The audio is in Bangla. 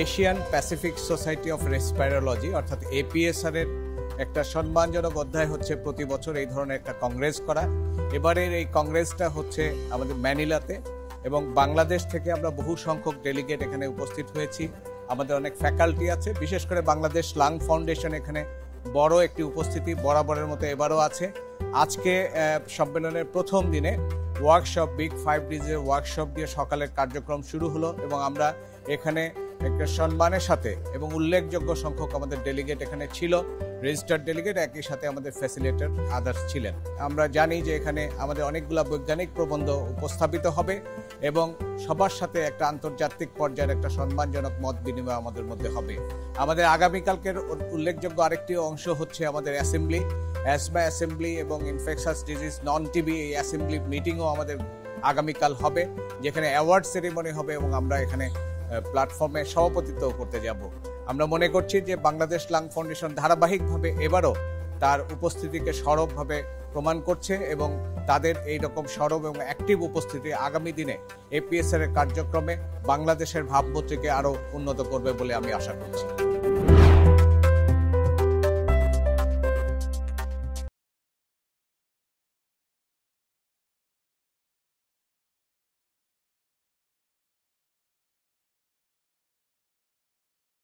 এশিয়ান প্যাসিফিক সোসাইটি অফ রেসপাইরোলজি অর্থাৎ এপিএসআর এর একটা সম্মানজনক অধ্যায় হচ্ছে প্রতি বছর এই ধরনের একটা কংগ্রেস করা। এবারের এই কংগ্রেসটা হচ্ছে আমাদের ম্যানিলাতে, এবং বাংলাদেশ থেকে আমরা বহু সংখ্যক ডেলিগেট এখানে উপস্থিত হয়েছি। আমাদের অনেক ফ্যাকাল্টি আছে, বিশেষ করে বাংলাদেশ লাং ফাউন্ডেশন এখানে বড় একটি উপস্থিতি বরাবরের মতো এবারও আছে। আজকে সম্মেলনের প্রথম দিনে ওয়ার্কশপ, বিগ 5 ডেজের ওয়ার্কশপ দিয়ে সকালের কার্যক্রম শুরু হলো, এবং আমরা এখানে একটা সম্মানের সাথে এবং উল্লেখযোগ্য সংখ্যক আমাদের ডেলিগেট এখানে ছিল, রেজিস্টার্ড ডেলিগেট, একই সাথে আমাদের ফ্যাসিলিটেটর আদার্স ছিলেন। আমরা জানি যে এখানে আমাদের অনেকগুলো বৈজ্ঞানিক প্রবন্ধ উপস্থাপিত হবে এবং সবার সাথে একটা আন্তর্জাতিক পর্যায়ের একটা সম্মানজনক মত বিনিময় আমাদের মধ্যে হবে। আমাদের আগামীকালকের উল্লেখযোগ্য আরেকটি অংশ হচ্ছে আমাদের অ্যাসেম্বলি, অ্যাসমা অ্যাসেম্বলি এবং ইনফেকশাস ডিজিজ নন টিবি এই অ্যাসেম্বলি মিটিংও আমাদের আগামীকাল হবে, যেখানে অ্যাওয়ার্ড সেরিমনি হবে এবং আমরা এখানে প্ল্যাটফর্মে সভাপতিত্ব করতে যাব। আমরা মনে করছি যে বাংলাদেশ লাং ফাউন্ডেশন ধারাবাহিকভাবে এবারও তার উপস্থিতিকে সরবভাবে প্রমাণ করছে, এবং তাদের এই রকম সরব এবং অ্যাক্টিভ উপস্থিতি আগামী দিনে এপিএসআর এর কার্যক্রমে বাংলাদেশের ভাবমূর্তিকে আরও উন্নত করবে বলে আমি আশা করছি।